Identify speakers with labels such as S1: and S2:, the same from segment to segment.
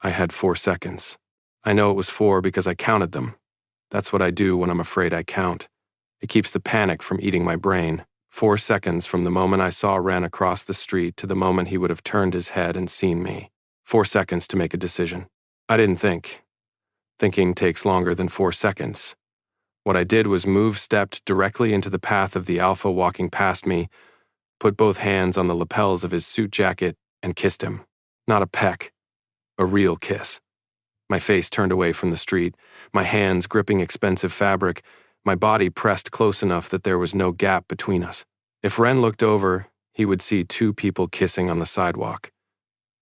S1: I had 4 seconds. I know it was 4 because I counted them. That's what I do when I'm afraid I count. It keeps the panic from eating my brain. 4 seconds from the moment I saw Ren across the street to the moment he would have turned his head and seen me. 4 seconds to make a decision. I didn't think. Thinking takes longer than 4 seconds. What I did was stepped directly into the path of the alpha walking past me, put both hands on the lapels of his suit jacket, and kissed him. Not a peck. A real kiss. My face turned away from the street, my hands gripping expensive fabric, my body pressed close enough that there was no gap between us. If Ren looked over, he would see 2 people kissing on the sidewalk.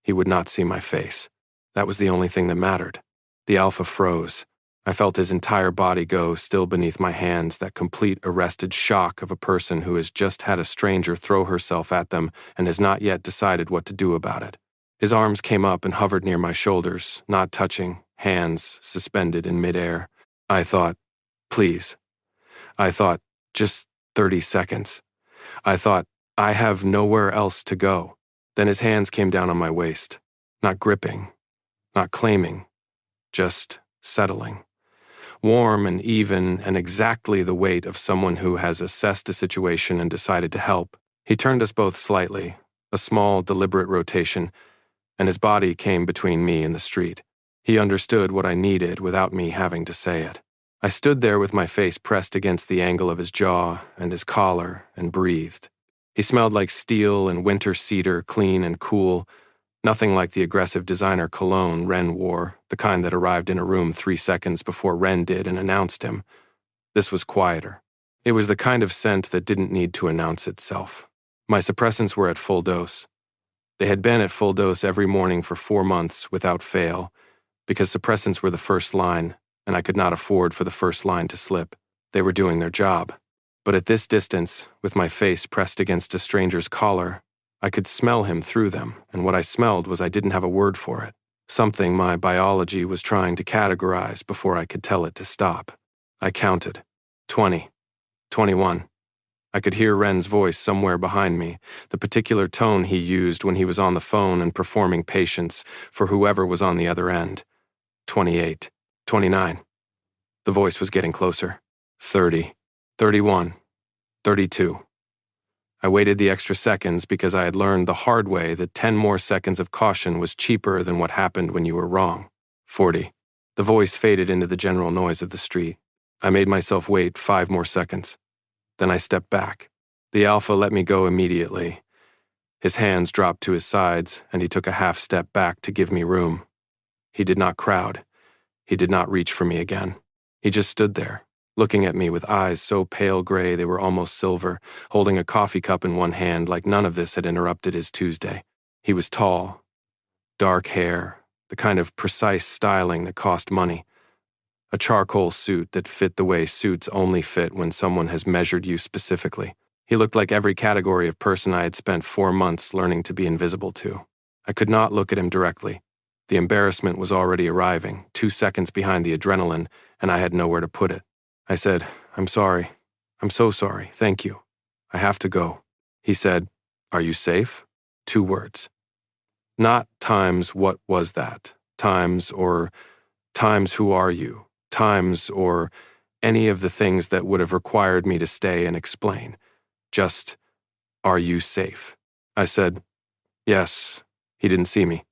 S1: He would not see my face. That was the only thing that mattered. The alpha froze. I felt his entire body go, still beneath my hands, that complete arrested shock of a person who has just had a stranger throw herself at them and has not yet decided what to do about it. His arms came up and hovered near my shoulders, not touching, hands suspended in midair. I thought, please. I thought, just 30 seconds. I thought, I have nowhere else to go. Then his hands came down on my waist. Not gripping, not claiming, just settling. Warm and even and exactly the weight of someone who has assessed a situation and decided to help. He turned us both slightly, a small, deliberate rotation, and his body came between me and the street. He understood what I needed without me having to say it. I stood there with my face pressed against the angle of his jaw and his collar and breathed. He smelled like steel and winter cedar, clean and cool, nothing like the aggressive designer cologne Ren wore, the kind that arrived in a room 3 seconds before Ren did and announced him. This was quieter. It was the kind of scent that didn't need to announce itself. My suppressants were at full dose. They had been at full dose every morning for 4 months without fail, because suppressants were the first line, and I could not afford for the first line to slip. They were doing their job. But at this distance, with my face pressed against a stranger's collar, I could smell him through them, and what I smelled was I didn't have a word for it. Something my biology was trying to categorize before I could tell it to stop. I counted. 20. 21. I could hear Ren's voice somewhere behind me, the particular tone he used when he was on the phone and performing patience for whoever was on the other end. 28. 29. The voice was getting closer. 30. 31. 32. I waited the extra seconds because I had learned the hard way that 10 more seconds of caution was cheaper than what happened when you were wrong. 40. The voice faded into the general noise of the street. I made myself wait 5 more seconds. Then I stepped back. The alpha let me go immediately. His hands dropped to his sides, and he took a half step back to give me room. He did not crowd. He did not reach for me again. He just stood there, looking at me with eyes so pale gray they were almost silver, holding a coffee cup in one hand like none of this had interrupted his Tuesday. He was tall, dark hair, the kind of precise styling that cost money. A charcoal suit that fit the way suits only fit when someone has measured you specifically. He looked like every category of person I had spent 4 months learning to be invisible to. I could not look at him directly. The embarrassment was already arriving, 2 seconds behind the adrenaline, and I had nowhere to put it. I said, "I'm sorry. I'm so sorry. Thank you. I have to go." He said, "Are you safe?" 2 words. Not times what was that, times or times who are you, times or any of the things that would have required me to stay and explain. Just, "Are you safe?" I said, "Yes." He didn't see me.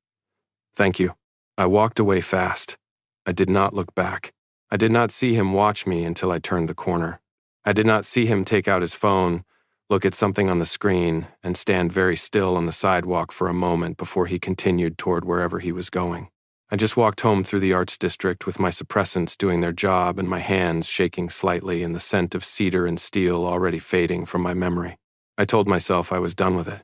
S1: "Thank you." I walked away fast. I did not look back. I did not see him watch me until I turned the corner. I did not see him take out his phone, look at something on the screen, and stand very still on the sidewalk for a moment before he continued toward wherever he was going. I just walked home through the Arts District with my suppressants doing their job and my hands shaking slightly and the scent of cedar and steel already fading from my memory. I told myself I was done with it.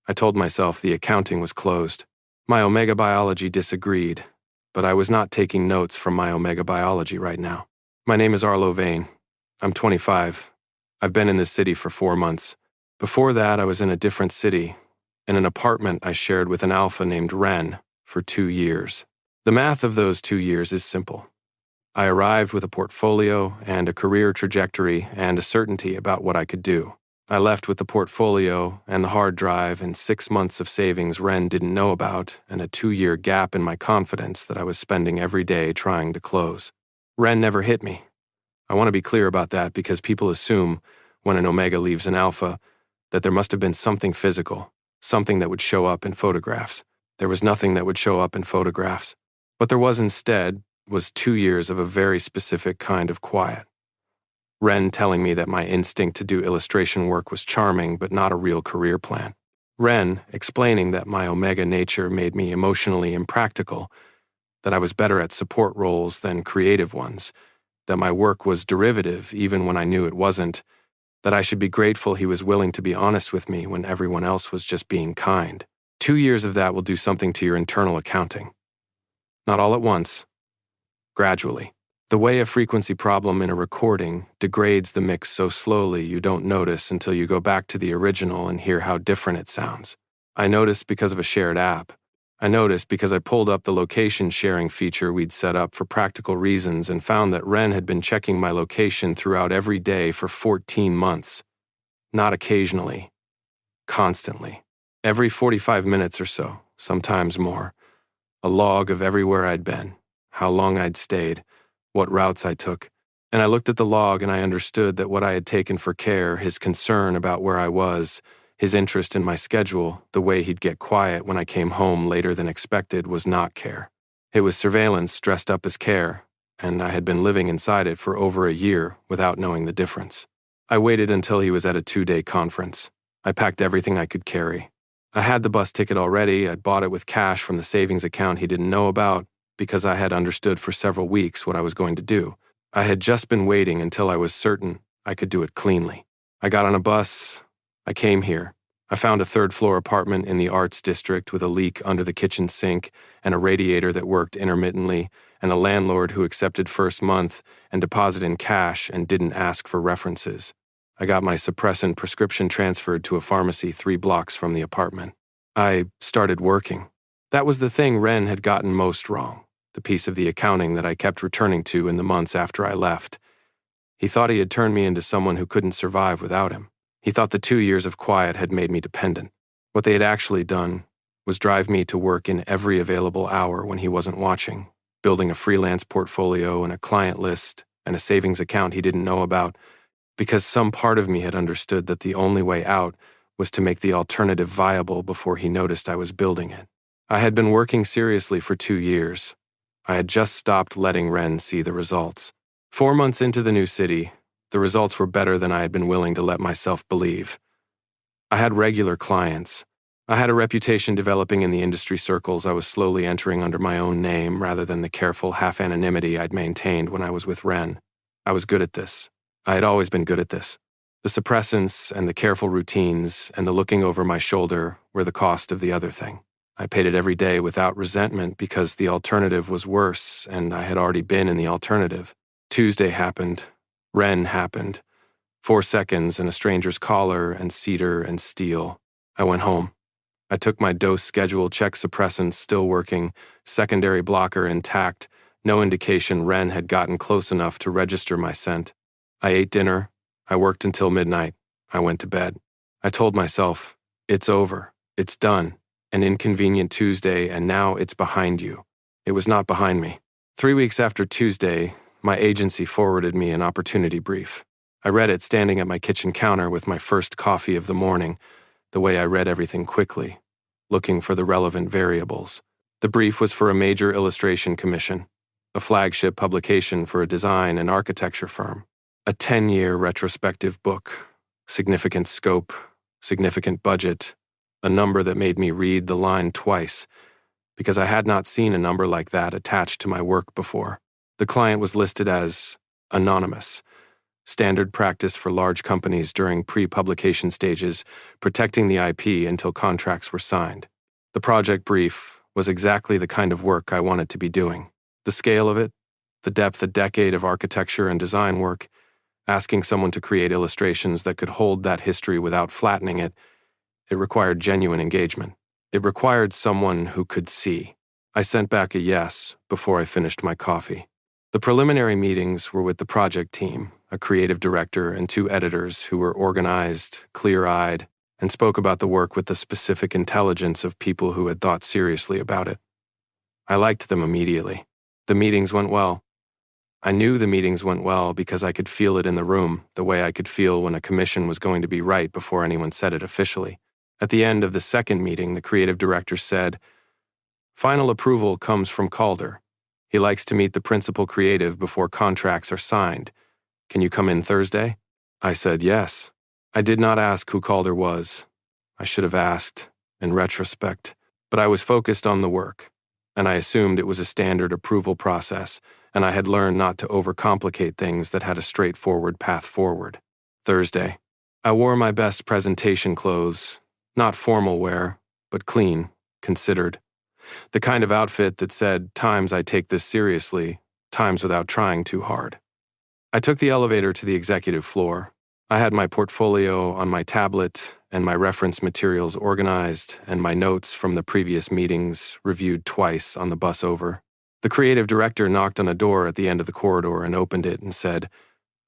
S1: I told myself the accounting was closed. My Omega biology disagreed, but I was not taking notes from my Omega biology right now. My name is Arlo Vane. I'm 25. I've been in this city for 4 months. Before that, I was in a different city, in an apartment I shared with an alpha named Ren for 2 years. The math of those 2 years is simple. I arrived with a portfolio and a career trajectory and a certainty about what I could do. I left with the portfolio and the hard drive and 6 months of savings Ren didn't know about and a 2-year gap in my confidence that I was spending every day trying to close. Ren never hit me. I want to be clear about that because people assume, when an Omega leaves an Alpha, that there must have been something physical, something that would show up in photographs. There was nothing that would show up in photographs. What there was instead was 2 years of a very specific kind of quiet. Ren telling me that my instinct to do illustration work was charming but not a real career plan. Ren explaining that my Omega nature made me emotionally impractical, that I was better at support roles than creative ones, that my work was derivative even when I knew it wasn't, that I should be grateful he was willing to be honest with me when everyone else was just being kind. 2 years of that will do something to your internal accounting. Not all at once. Gradually. The way a frequency problem in a recording degrades the mix so slowly you don't notice until you go back to the original and hear how different it sounds. I noticed because of a shared app. I noticed because I pulled up the location sharing feature we'd set up for practical reasons and found that Ren had been checking my location throughout every day for 14 months. Not occasionally. Constantly. Every 45 minutes or so, sometimes more. A log of everywhere I'd been, how long I'd stayed, what routes I took, and I looked at the log and I understood that what I had taken for care, his concern about where I was, his interest in my schedule, the way he'd get quiet when I came home later than expected was not care. It was surveillance dressed up as care, and I had been living inside it for over a year without knowing the difference. I waited until he was at a 2-day conference. I packed everything I could carry. I had the bus ticket already. I'd bought it with cash from the savings account he didn't know about, because I had understood for several weeks what I was going to do. I had just been waiting until I was certain I could do it cleanly. I got on a bus. I came here. I found a 3rd-floor apartment in the Arts District with a leak under the kitchen sink and a radiator that worked intermittently, and a landlord who accepted first month and deposited in cash and didn't ask for references. I got my suppressant prescription transferred to a pharmacy 3 blocks from the apartment. I started working. That was the thing Ren had gotten most wrong. The piece of the accounting that I kept returning to in the months after I left. He thought he had turned me into someone who couldn't survive without him. He thought the 2 years of quiet had made me dependent. What they had actually done was drive me to work in every available hour when he wasn't watching, building a freelance portfolio and a client list and a savings account he didn't know about, because some part of me had understood that the only way out was to make the alternative viable before he noticed I was building it. I had been working seriously for 2 years. I had just stopped letting Ren see the results. 4 months into the new city, the results were better than I had been willing to let myself believe. I had regular clients. I had a reputation developing in the industry circles I was slowly entering under my own name rather than the careful half-anonymity I'd maintained when I was with Ren. I was good at this. I had always been good at this. The suppressants and the careful routines and the looking over my shoulder were the cost of the other thing. I paid it every day without resentment because the alternative was worse and I had already been in the alternative. Tuesday happened. Ren happened. 4 seconds and a stranger's collar and cedar and steel. I went home. I took my dose schedule, check suppressants still working, secondary blocker intact, no indication Ren had gotten close enough to register my scent. I ate dinner. I worked until midnight. I went to bed. I told myself, it's over. It's done. An inconvenient Tuesday, and now it's behind you. It was not behind me. 3 weeks after Tuesday, my agency forwarded me an opportunity brief. I read it standing at my kitchen counter with my first coffee of the morning, the way I read everything quickly, looking for the relevant variables. The brief was for a major illustration commission, a flagship publication for a design and architecture firm, a 10-year retrospective book, significant scope, significant budget, a number that made me read the line twice, because I had not seen a number like that attached to my work before. The client was listed as anonymous, standard practice for large companies during pre-publication stages, protecting the IP until contracts were signed. The project brief was exactly the kind of work I wanted to be doing. The scale of it, the depth a decade of architecture and design work, asking someone to create illustrations that could hold that history without flattening it, it required genuine engagement. It required someone who could see. I sent back a yes before I finished my coffee. The preliminary meetings were with the project team, a creative director, and 2 editors who were organized, clear-eyed, and spoke about the work with the specific intelligence of people who had thought seriously about it. I liked them immediately. The meetings went well. I knew the meetings went well because I could feel it in the room, the way I could feel when a commission was going to be right before anyone said it officially. At the end of the second meeting, the creative director said, "Final approval comes from Calder. He likes to meet the principal creative before contracts are signed. Can you come in Thursday?" I said yes. I did not ask who Calder was. I should have asked, in retrospect, but I was focused on the work, and I assumed it was a standard approval process, and I had learned not to overcomplicate things that had a straightforward path forward. Thursday. I wore my best presentation clothes, not formal wear, but clean, considered. The kind of outfit that said, times I take this seriously, times without trying too hard. I took the elevator to the executive floor. I had my portfolio on my tablet and my reference materials organized and my notes from the previous meetings reviewed twice on the bus over. The creative director knocked on a door at the end of the corridor and opened it and said,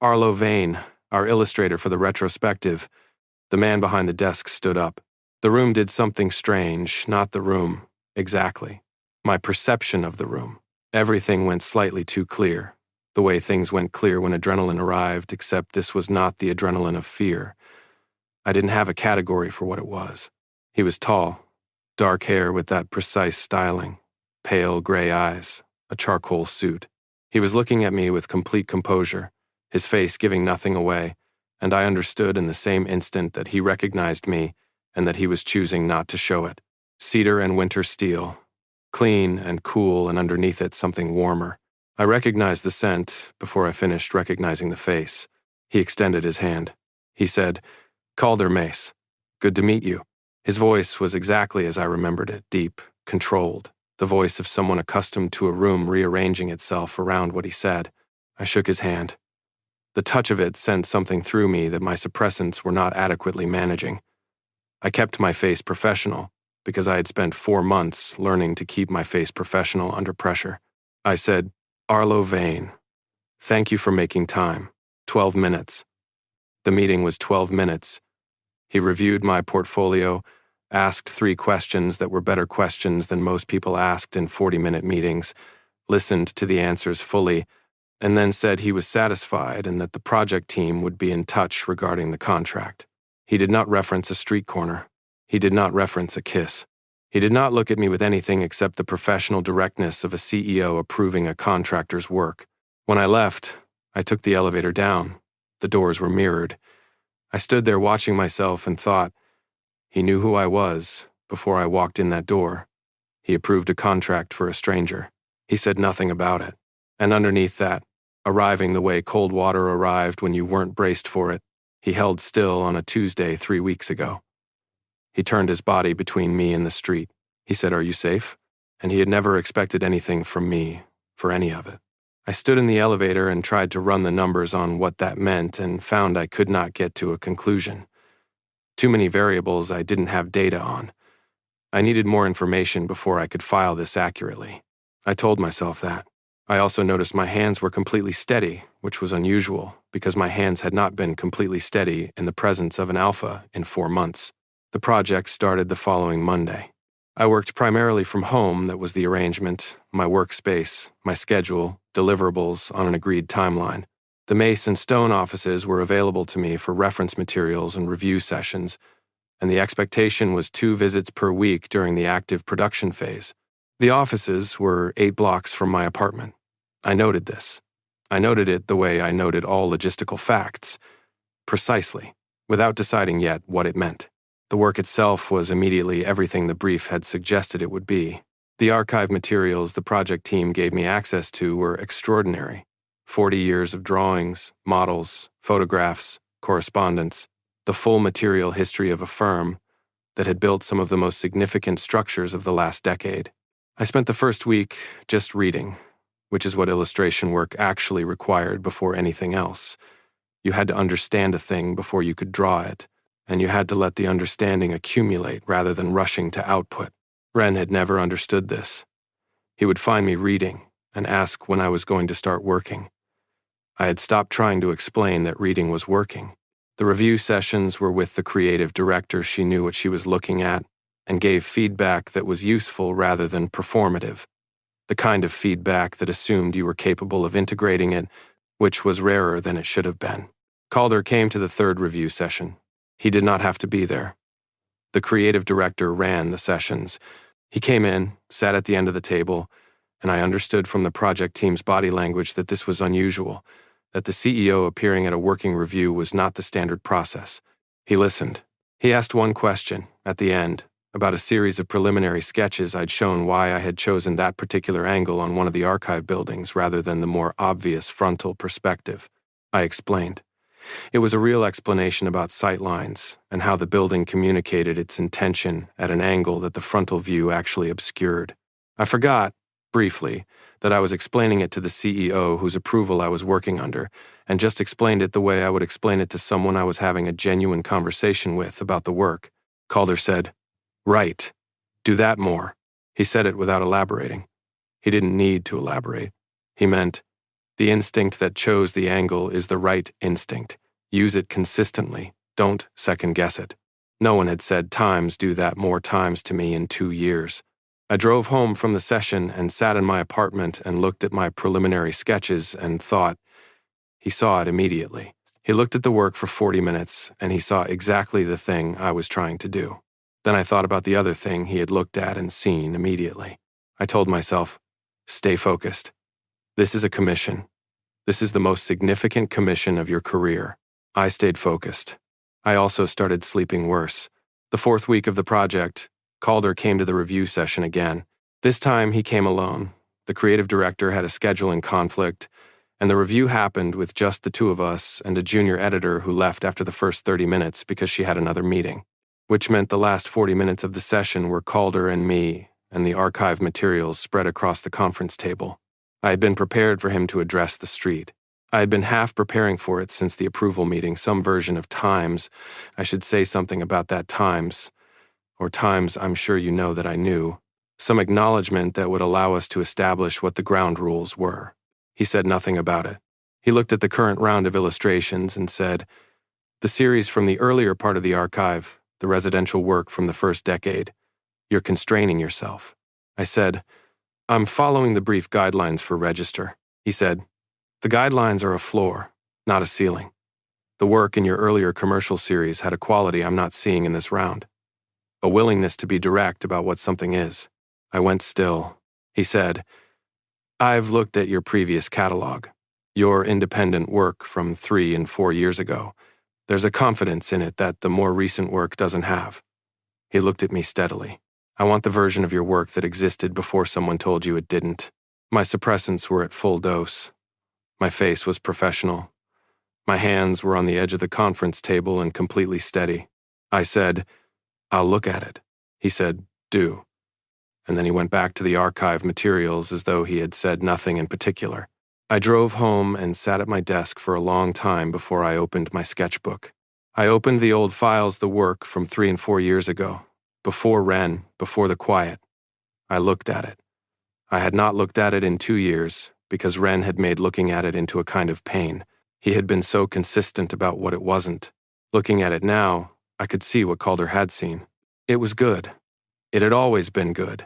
S1: "Arlo Vane, our illustrator for the retrospective." The man behind the desk stood up. The room did something strange, not the room, exactly. My perception of the room. Everything went slightly too clear. The way things went clear when adrenaline arrived, except this was not the adrenaline of fear. I didn't have a category for what it was. He was tall, dark hair with that precise styling, pale gray eyes, a charcoal suit. He was looking at me with complete composure, his face giving nothing away, and I understood in the same instant that he recognized me and that he was choosing not to show it. Cedar and winter steel, clean and cool, and underneath it something warmer. I recognized the scent before I finished recognizing the face. He extended his hand. He said, "Calder Mace, good to meet you." His voice was exactly as I remembered it, deep, controlled, the voice of someone accustomed to a room rearranging itself around what he said. I shook his hand. The touch of it sent something through me that my suppressants were not adequately managing. I kept my face professional because I had spent 4 months learning to keep my face professional under pressure. I said, "Arlo Vane, thank you for making time. 12 minutes. The meeting was 12 minutes. He reviewed my portfolio, asked 3 questions that were better questions than most people asked in 40-minute meetings, listened to the answers fully, and then said he was satisfied and that the project team would be in touch regarding the contract. He did not reference a street corner. He did not reference a kiss. He did not look at me with anything except the professional directness of a CEO approving a contractor's work. When I left, I took the elevator down. The doors were mirrored. I stood there watching myself and thought, he knew who I was before I walked in that door. He approved a contract for a stranger. He said nothing about it. And underneath that, arriving the way cold water arrived when you weren't braced for it, he held still on a Tuesday 3 weeks ago. He turned his body between me and the street. He said, "Are you safe?" And he had never expected anything from me, for any of it. I stood in the elevator and tried to run the numbers on what that meant and found I could not get to a conclusion. Too many variables I didn't have data on. I needed more information before I could file this accurately. I told myself that. I also noticed my hands were completely steady, which was unusual, because my hands had not been completely steady in the presence of an alpha in 4 months. The project started the following Monday. I worked primarily from home. That was the arrangement, my workspace, my schedule, deliverables on an agreed timeline. The Mace and Stone offices were available to me for reference materials and review sessions, and the expectation was 2 visits per week during the active production phase. The offices were 8 blocks from my apartment. I noted this. I noted it the way I noted all logistical facts, precisely, without deciding yet what it meant. The work itself was immediately everything the brief had suggested it would be. The archive materials the project team gave me access to were extraordinary. 40 years of drawings, models, photographs, correspondence, the full material history of a firm that had built some of the most significant structures of the last decade. I spent the first week just reading, which is what illustration work actually required before anything else. You had to understand a thing before you could draw it, and you had to let the understanding accumulate rather than rushing to output. Ren had never understood this. He would find me reading and ask when I was going to start working. I had stopped trying to explain that reading was working. The review sessions were with the creative director. She knew what she was looking at and gave feedback that was useful rather than performative. The kind of feedback that assumed you were capable of integrating it, which was rarer than it should have been. Calder came to the third review session. He did not have to be there. The creative director ran the sessions. He came in, sat at the end of the table, and I understood from the project team's body language that this was unusual, that the CEO appearing at a working review was not the standard process. He listened. He asked one question, at the end, about a series of preliminary sketches I'd shown why I had chosen that particular angle on one of the archive buildings rather than the more obvious frontal perspective. I explained. It was a real explanation about sight lines and how the building communicated its intention at an angle that the frontal view actually obscured. I forgot, briefly, that I was explaining it to the CEO whose approval I was working under, and just explained it the way I would explain it to someone I was having a genuine conversation with about the work. Calder said, "Right. Do that more." He said it without elaborating. He didn't need to elaborate. He meant, the instinct that chose the angle is the right instinct. Use it consistently. Don't second-guess it. No one had said times do that more times to me in 2 years. I drove home from the session and sat in my apartment and looked at my preliminary sketches and thought, he saw it immediately. He looked at the work for 40 minutes and he saw exactly the thing I was trying to do. Then I thought about the other thing he had looked at and seen immediately. I told myself, stay focused. This is a commission. This is the most significant commission of your career. I stayed focused. I also started sleeping worse. The fourth week of the project, Calder came to the review session again. This time he came alone. The creative director had a scheduling conflict, and the review happened with just the two of us and a junior editor who left after the first 30 minutes because she had another meeting, which meant the last 40 minutes of the session were Calder and me and the archive materials spread across the conference table. I had been prepared for him to address the street. I had been half preparing for it since the approval meeting, some version of Times. I should say something about that Times, or Times I'm sure you know that I knew, some acknowledgement that would allow us to establish what the ground rules were. He said nothing about it. He looked at the current round of illustrations and said, the series from the earlier part of the archive, the residential work from the first decade, you're constraining yourself. I said, I'm following the brief guidelines for register. He said, the guidelines are a floor, not a ceiling. The work in your earlier commercial series had a quality I'm not seeing in this round. A willingness to be direct about what something is. I went still. He said, I've looked at your previous catalog, your independent work from 3 and 4 years ago. There's a confidence in it that the more recent work doesn't have. He looked at me steadily. I want the version of your work that existed before someone told you it didn't. My suppressants were at full dose. My face was professional. My hands were on the edge of the conference table and completely steady. I said, I'll look at it. He said, do. And then he went back to the archive materials as though he had said nothing in particular. I drove home and sat at my desk for a long time before I opened my sketchbook. I opened the old files, the work from 3 and 4 years ago, before Wren, before the quiet. I looked at it. I had not looked at it in 2 years because Wren had made looking at it into a kind of pain. He had been so consistent about what it wasn't. Looking at it now, I could see what Calder had seen. It was good. It had always been good.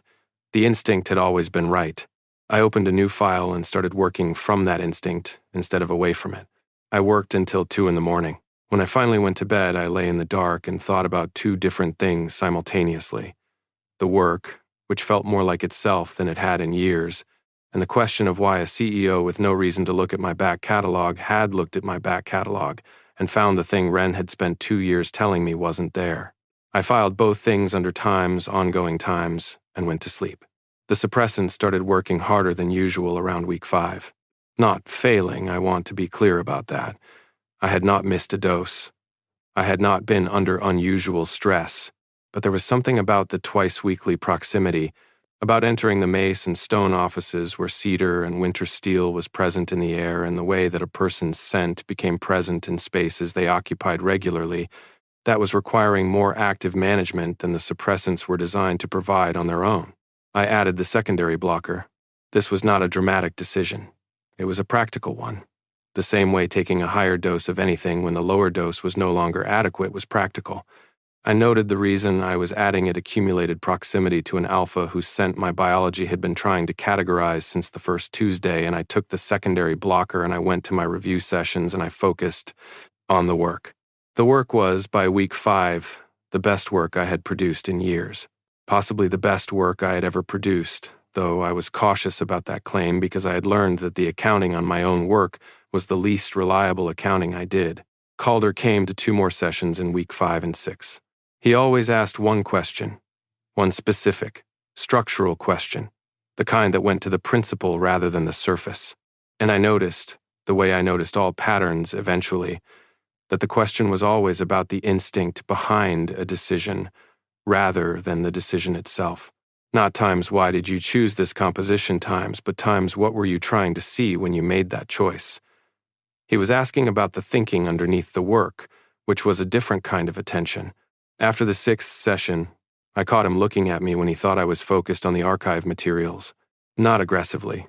S1: The instinct had always been right. I opened a new file and started working from that instinct instead of away from it. I worked until 2 in the morning. When I finally went to bed, I lay in the dark and thought about 2 different things simultaneously. The work, which felt more like itself than it had in years, and the question of why a CEO with no reason to look at my back catalog had looked at my back catalog and found the thing Wren had spent 2 years telling me wasn't there. I filed both things under Times, ongoing Times, and went to sleep. The suppressant started working harder than usual around week 5. Not failing, I want to be clear about that. I had not missed a dose. I had not been under unusual stress, but there was something about the twice-weekly proximity, about entering the Mace and Stone offices where cedar and winter steel was present in the air and the way that a person's scent became present in spaces they occupied regularly, that was requiring more active management than the suppressants were designed to provide on their own. I added the secondary blocker. This was not a dramatic decision. It was a practical one. The same way taking a higher dose of anything when the lower dose was no longer adequate was practical. I noted the reason I was adding it accumulated proximity to an alpha whose scent my biology had been trying to categorize since the first Tuesday, and I took the secondary blocker and I went to my review sessions and I focused on the work. The work was, by week 5, the best work I had produced in years. Possibly the best work I had ever produced, though I was cautious about that claim because I had learned that the accounting on my own work was the least reliable accounting I did. Calder came to 2 more sessions in week 5 and 6. He always asked one question, one specific, structural question, the kind that went to the principle rather than the surface. And I noticed, the way I noticed all patterns eventually, that the question was always about the instinct behind a decision rather than the decision itself. Not times why did you choose this composition times, but times what were you trying to see when you made that choice. He was asking about the thinking underneath the work, which was a different kind of attention. After the 6th session, I caught him looking at me when he thought I was focused on the archive materials. Not aggressively.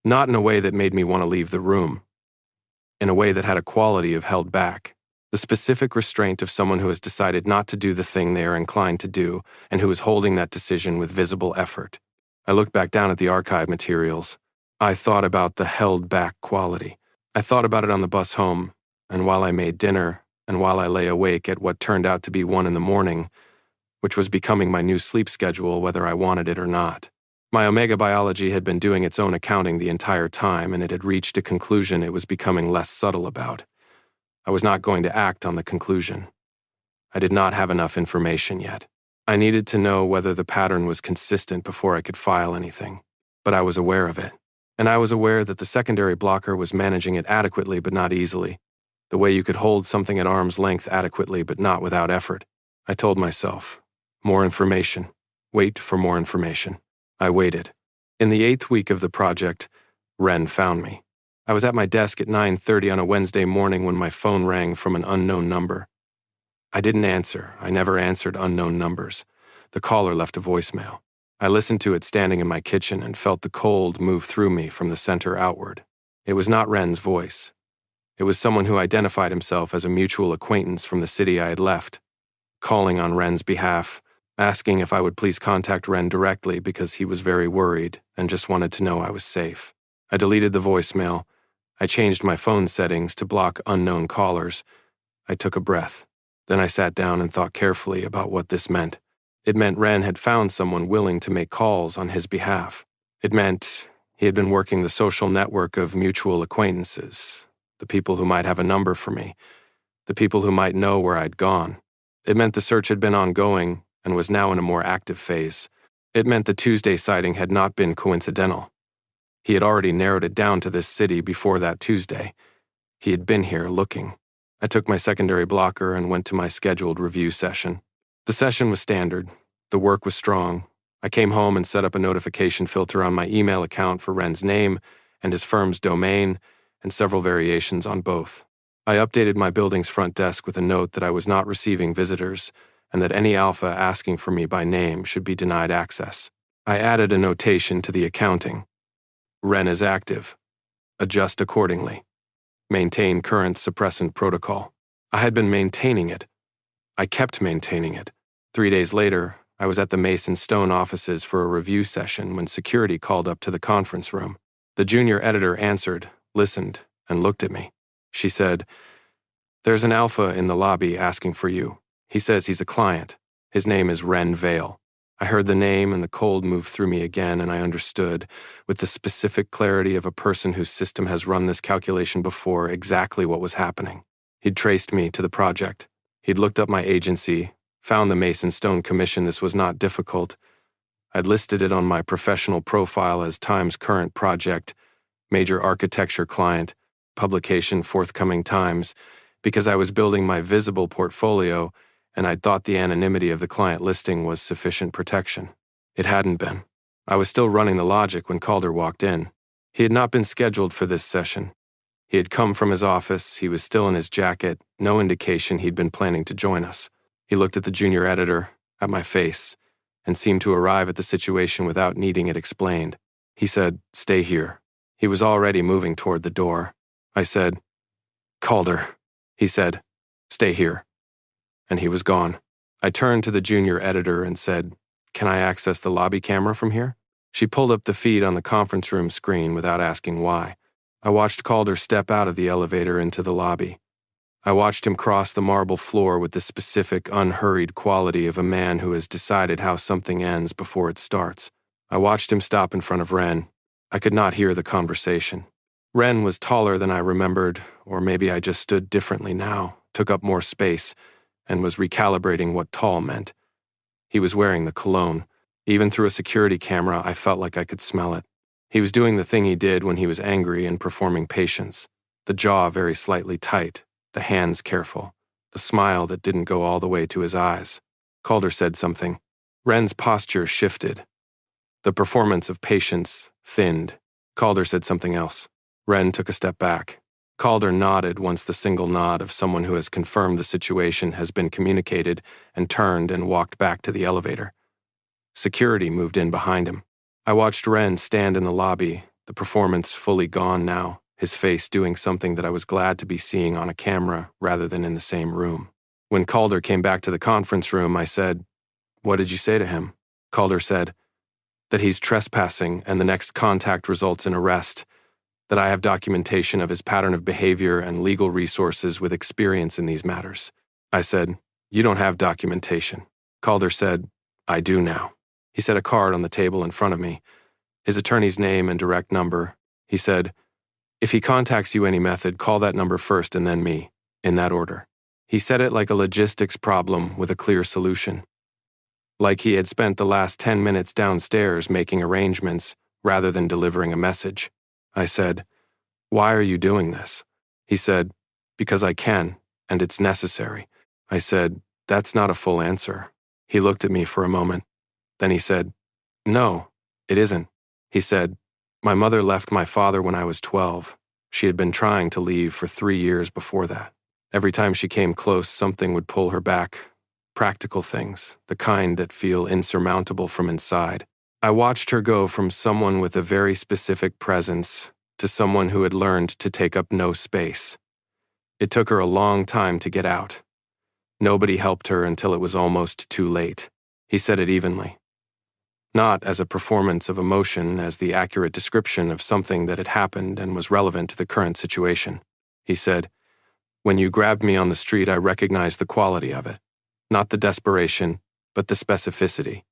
S1: Not in a way that made me want to leave the room. In a way that had a quality of held back. The specific restraint of someone who has decided not to do the thing they are inclined to do and who is holding that decision with visible effort. I looked back down at the archive materials. I thought about the held back quality. I thought about it on the bus home, and while I made dinner, and while I lay awake at what turned out to be 1 in the morning, which was becoming my new sleep schedule whether I wanted it or not. My omega biology had been doing its own accounting the entire time, and it had reached a conclusion it was becoming less subtle about. I was not going to act on the conclusion. I did not have enough information yet. I needed to know whether the pattern was consistent before I could file anything. But I was aware of it. And I was aware that the secondary blocker was managing it adequately but not easily. The way you could hold something at arm's length adequately but not without effort. I told myself, more information. Wait for more information. I waited. In the 8th week of the project, Ren found me. I was at my desk at 9:30 on a Wednesday morning when my phone rang from an unknown number. I didn't answer. I never answered unknown numbers. The caller left a voicemail. I listened to it standing in my kitchen and felt the cold move through me from the center outward. It was not Ren's voice. It was someone who identified himself as a mutual acquaintance from the city I had left, calling on Ren's behalf, asking if I would please contact Ren directly because he was very worried and just wanted to know I was safe. I deleted the voicemail. I changed my phone settings to block unknown callers. I took a breath. Then I sat down and thought carefully about what this meant. It meant Ren had found someone willing to make calls on his behalf. It meant he had been working the social network of mutual acquaintances, the people who might have a number for me, the people who might know where I'd gone. It meant the search had been ongoing and was now in a more active phase. It meant the Tuesday sighting had not been coincidental. He had already narrowed it down to this city before that Tuesday. He had been here looking. I took my secondary blocker and went to my scheduled review session. The session was standard. The work was strong. I came home and set up a notification filter on my email account for Ren's name and his firm's domain, and several variations on both. I updated my building's front desk with a note that I was not receiving visitors and that any alpha asking for me by name should be denied access. I added a notation to the accounting. Ren is active. Adjust accordingly. Maintain current suppressant protocol. I had been maintaining it. I kept maintaining it. 3 days later, I was at the Mason Stone offices for a review session when security called up to the conference room. The junior editor answered, listened, and looked at me. She said, "There's an alpha in the lobby asking for you. He says he's a client. His name is Ren Vale." I heard the name and the cold move through me again, and I understood, with the specific clarity of a person whose system has run this calculation before, exactly what was happening. He'd traced me to the project. He'd looked up my agency, found the Mason Stone Commission. This was not difficult. I'd listed it on my professional profile as Times Current Project, major architecture client, publication forthcoming Times, because I was building my visible portfolio and I'd thought the anonymity of the client listing was sufficient protection. It hadn't been. I was still running the logic when Calder walked in. He had not been scheduled for this session. He had come from his office, he was still in his jacket, no indication he'd been planning to join us. He looked at the junior editor, at my face, and seemed to arrive at the situation without needing it explained. He said, "Stay here." He was already moving toward the door. I said, "Calder." He said, "Stay here." And he was gone. I turned to the junior editor and said, "Can I access the lobby camera from here?" She pulled up the feed on the conference room screen without asking why. I watched Calder step out of the elevator into the lobby. I watched him cross the marble floor with the specific, unhurried quality of a man who has decided how something ends before it starts. I watched him stop in front of Ren. I could not hear the conversation. Ren was taller than I remembered, or maybe I just stood differently now, took up more space, and was recalibrating what tall meant. He was wearing the cologne. Even through a security camera, I felt like I could smell it. He was doing the thing he did when he was angry and performing patience. The jaw very slightly tight, the hands careful, the smile that didn't go all the way to his eyes. Calder said something. Ren's posture shifted. The performance of patience thinned. Calder said something else. Ren took a step back. Calder nodded once the single nod of someone who has confirmed the situation has been communicated and turned and walked back to the elevator. Security moved in behind him. I watched Ren stand in the lobby, the performance fully gone now, his face doing something that I was glad to be seeing on a camera rather than in the same room. When Calder came back to the conference room, I said, "What did you say to him?" Calder said, "That he's trespassing and the next contact results in arrest, that I have documentation of his pattern of behavior and legal resources with experience in these matters." I said, "You don't have documentation." Calder said, "I do now." He set a card on the table in front of me, his attorney's name and direct number. He said, "If he contacts you any method, call that number first and then me, in that order." He said it like a logistics problem with a clear solution. Like he had spent the last 10 minutes downstairs making arrangements rather than delivering a message. I said, "Why are you doing this?" He said, "Because I can, and it's necessary." I said, "That's not a full answer." He looked at me for a moment. Then he said, "No, it isn't." He said, "My mother left my father when I was 12. She had been trying to leave for 3 years before that. Every time she came close, something would pull her back. Practical things, the kind that feel insurmountable from inside. I watched her go from someone with a very specific presence to someone who had learned to take up no space. It took her a long time to get out. Nobody helped her until it was almost too late." He said it evenly. Not as a performance of emotion, as the accurate description of something that had happened and was relevant to the current situation. He said, "When you grabbed me on the street, I recognized the quality of it. Not the desperation, but the specificity.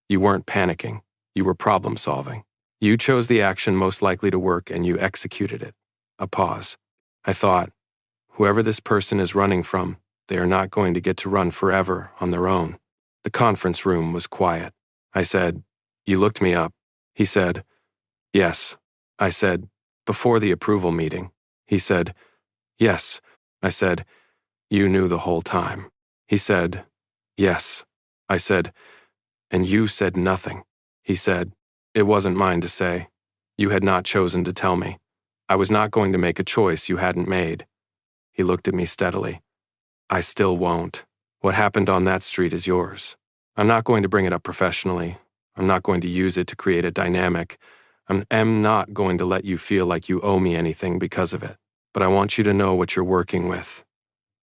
S1: You weren't panicking. You were problem-solving. You chose the action most likely to work and you executed it." A pause. I thought, whoever this person is running from, they are not going to get to run forever on their own. The conference room was quiet. I said, "You looked me up." He said, "Yes." I said, "Before the approval meeting." He said, "Yes." I said, "You knew the whole time." He said, "Yes." I said, "And you said nothing." He said, "It wasn't mine to say. You had not chosen to tell me. I was not going to make a choice you hadn't made." He looked at me steadily. "I still won't. What happened on that street is yours. I'm not going to bring it up professionally. I'm not going to use it to create a dynamic. I'm not going to let you feel like you owe me anything because of it. But I want you to know what you're working with."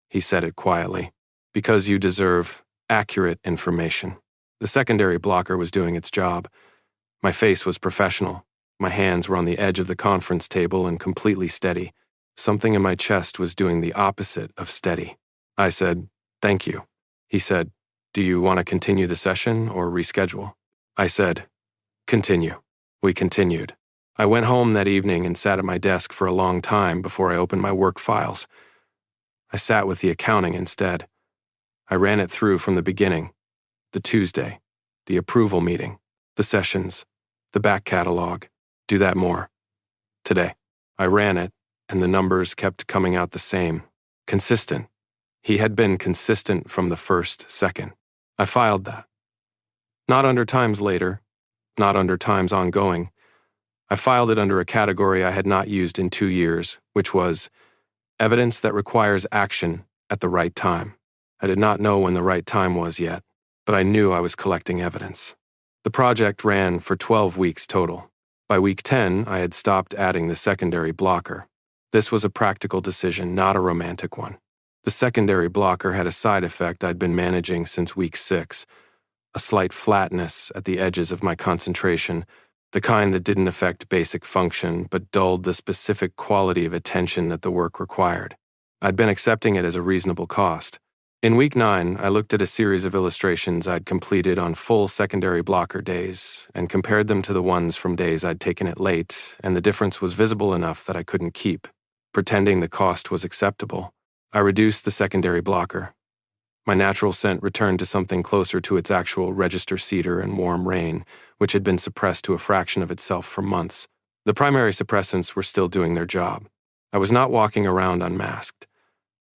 S1: He said it quietly. "Because you deserve accurate information." The secondary blocker was doing its job. My face was professional. My hands were on the edge of the conference table and completely steady. Something in my chest was doing the opposite of steady. I said, "Thank you." He said, "Do you want to continue the session or reschedule?" I said, "Continue." We continued. I went home that evening and sat at my desk for a long time before I opened my work files. I sat with the accounting instead. I ran it through from the beginning. The Tuesday, the approval meeting, the sessions, the back catalog. Do that more. Today. I ran it, and the numbers kept coming out the same. Consistent. He had been consistent from the first second. I filed that. Not under times later, not under times ongoing. I filed it under a category I had not used in 2 years, which was evidence that requires action at the right time. I did not know when the right time was yet, but I knew I was collecting evidence. The project ran for 12 weeks total. By week 10, I had stopped adding the secondary blocker. This was a practical decision, not a romantic one. The secondary blocker had a side effect I'd been managing since week 6, a slight flatness at the edges of my concentration, the kind that didn't affect basic function but dulled the specific quality of attention that the work required. I'd been accepting it as a reasonable cost. In week 9, I looked at a series of illustrations I'd completed on full secondary blocker days and compared them to the ones from days I'd taken it late, and the difference was visible enough that I couldn't keep. Pretending the cost was acceptable, I reduced the secondary blocker. My natural scent returned to something closer to its actual register cedar and warm rain, which had been suppressed to a fraction of itself for months. The primary suppressants were still doing their job. I was not walking around unmasked.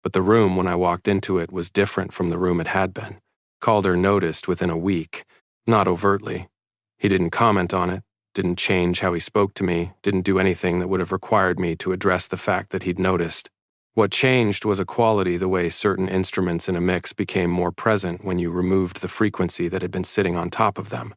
S1: But the room, when I walked into it, was different from the room it had been. Calder noticed within a week, not overtly. He didn't comment on it, didn't change how he spoke to me, didn't do anything that would have required me to address the fact that he'd noticed. What changed was a quality, the way certain instruments in a mix became more present when you removed the frequency that had been sitting on top of them.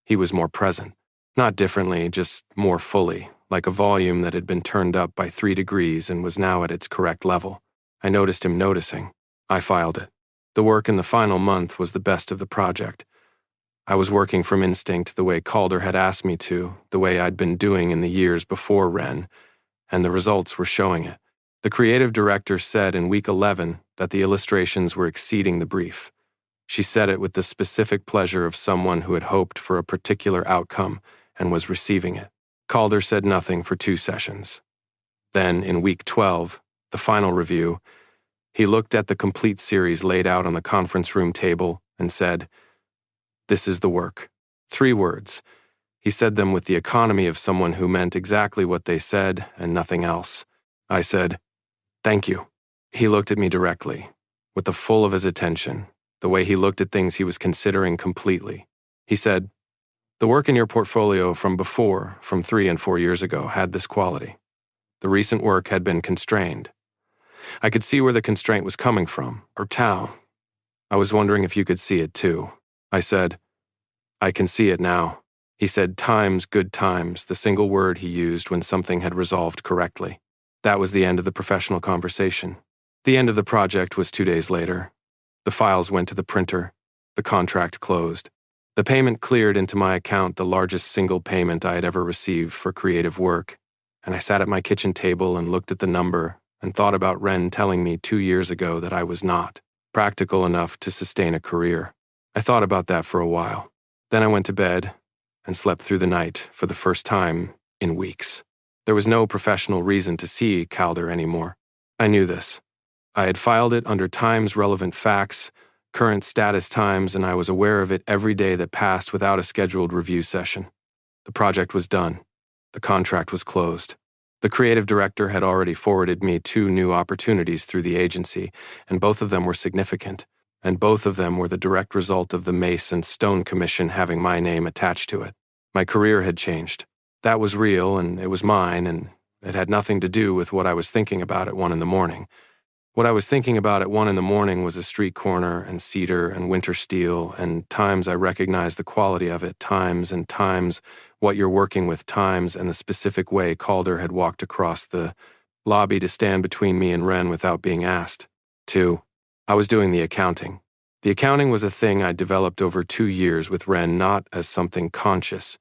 S1: He was more present. Not differently, just more fully, like a volume that had been turned up by 3 degrees and was now at its correct level. I noticed him noticing. I filed it. The work in the final month was the best of the project. I was working from instinct the way Calder had asked me to, the way I'd been doing in the years before Wren, and the results were showing it. The creative director said in week 11 that the illustrations were exceeding the brief. She said it with the specific pleasure of someone who had hoped for a particular outcome and was receiving it. Calder said nothing for 2 sessions. Then, in week 12, the final review, he looked at the complete series laid out on the conference room table and said, "This is the work." 3 words. He said them with the economy of someone who meant exactly what they said and nothing else. I said, "Thank you." He looked at me directly, with the full of his attention, the way he looked at things he was considering completely. He said, "The work in your portfolio from before, from 3 and 4 years ago, had this quality. The recent work had been constrained. I could see where the constraint was coming from, or Tao. I was wondering if you could see it too." I said, "I can see it now." He said times, good times, the single word he used when something had resolved correctly. That was the end of the professional conversation. The end of the project was 2 days later. The files went to the printer. The contract closed. The payment cleared into my account, the largest single payment I had ever received for creative work, and I sat at my kitchen table and looked at the number and thought about Wren telling me 2 years ago that I was not practical enough to sustain a career. I thought about that for a while. Then I went to bed and slept through the night for the first time in weeks. There was no professional reason to see Calder anymore. I knew this. I had filed it under Times relevant facts, current status times, and I was aware of it every day that passed without a scheduled review session. The project was done. The contract was closed. The creative director had already forwarded me 2 new opportunities through the agency, and both of them were significant, and both of them were the direct result of the Mace and Stone Commission having my name attached to it. My career had changed. That was real, and it was mine, and it had nothing to do with what I was thinking about at 1 in the morning. What I was thinking about at 1 in the morning was a street corner and cedar and winter steel, and times I recognized the quality of it, times and times what you're working with, times and the specific way Calder had walked across the lobby to stand between me and Wren without being asked. 2. I was doing the accounting. The accounting was a thing I'd developed over 2 years with Wren, not as something conscious,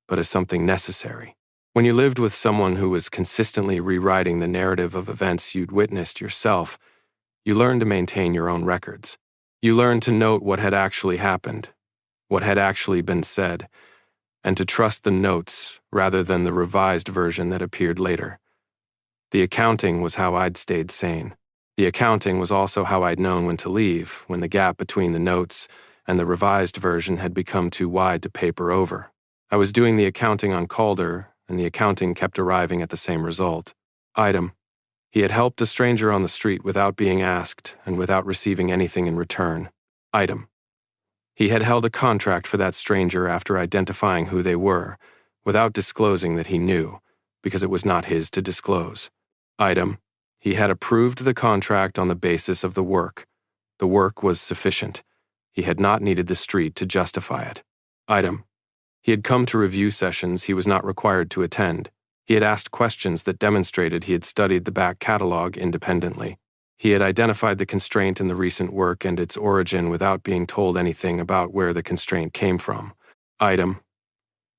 S1: but as something necessary. When you lived with someone who was consistently rewriting the narrative of events you'd witnessed yourself, you learned to maintain your own records. You learned to note what had actually happened, what had actually been said, and to trust the notes rather than the revised version that appeared later. The accounting was how I'd stayed sane. The accounting was also how I'd known when to leave, when the gap between the notes and the revised version had become too wide to paper over. I was doing the accounting on Calder, and the accounting kept arriving at the same result. Item. He had helped a stranger on the street without being asked and without receiving anything in return. Item. He had held a contract for that stranger after identifying who they were, without disclosing that he knew, because it was not his to disclose. Item. He had approved the contract on the basis of the work. The work was sufficient. He had not needed the street to justify it. Item. He had come to review sessions he was not required to attend. He had asked questions that demonstrated he had studied the back catalog independently. He had identified the constraint in the recent work and its origin without being told anything about where the constraint came from. Item.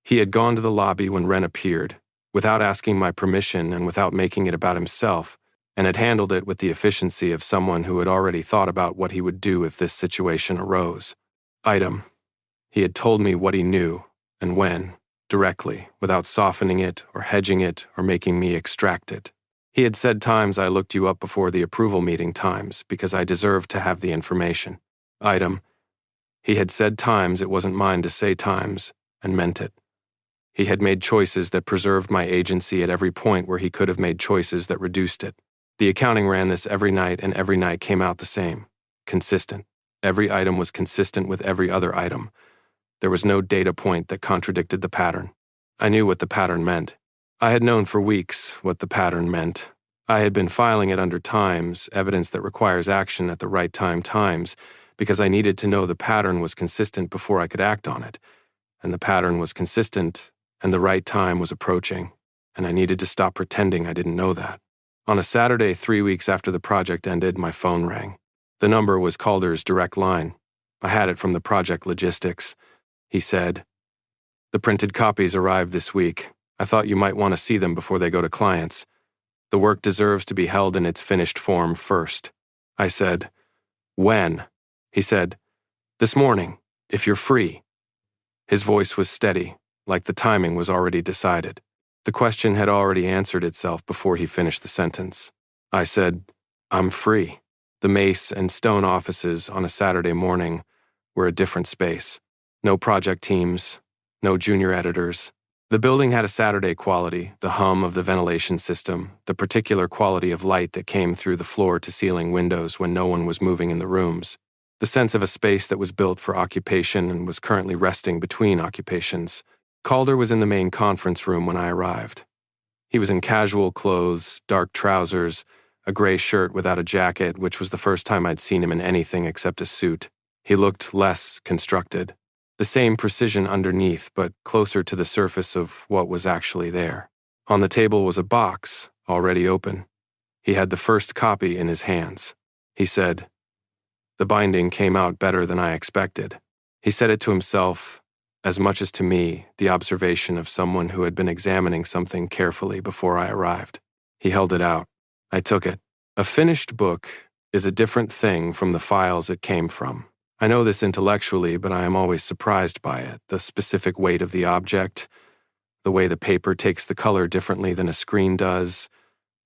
S1: He had gone to the lobby when Wren appeared, without asking my permission and without making it about himself, and had handled it with the efficiency of someone who had already thought about what he would do if this situation arose. Item. He had told me what he knew, and when, directly, without softening it or hedging it or making me extract it. He had said times I looked you up before the approval meeting times because I deserved to have the information. Item. He had said times it wasn't mine to say times, and meant it. He had made choices that preserved my agency at every point where he could have made choices that reduced it. The accounting ran this every night, and every night came out the same. Consistent. Every item was consistent with every other item. There was no data point that contradicted the pattern. I knew what the pattern meant. I had known for weeks what the pattern meant. I had been filing it under times, evidence that requires action at the right time times, because I needed to know the pattern was consistent before I could act on it. And the pattern was consistent, and the right time was approaching, and I needed to stop pretending I didn't know that. On a Saturday 3 weeks after the project ended, my phone rang. The number was Calder's direct line. I had it from the project logistics. He said, "The printed copies arrived this week. I thought you might want to see them before they go to clients. The work deserves to be held in its finished form first." I said, "When?" He said, "This morning, if you're free." His voice was steady, like the timing was already decided. The question had already answered itself before he finished the sentence. I said, "I'm free." The Mace and Stone offices on a Saturday morning were a different space. No project teams, no junior editors. The building had a Saturday quality, the hum of the ventilation system, the particular quality of light that came through the floor-to-ceiling windows when no one was moving in the rooms. The sense of a space that was built for occupation and was currently resting between occupations. Calder was in the main conference room when I arrived. He was in casual clothes, dark trousers, a gray shirt without a jacket, which was the first time I'd seen him in anything except a suit. He looked less constructed. The same precision underneath, but closer to the surface of what was actually there. On the table was a box, already open. He had the first copy in his hands. He said, "The binding came out better than I expected." He said it to himself, as much as to me, the observation of someone who had been examining something carefully before I arrived. He held it out. I took it. A finished book is a different thing from the files it came from. I know this intellectually, but I am always surprised by it, the specific weight of the object, the way the paper takes the color differently than a screen does,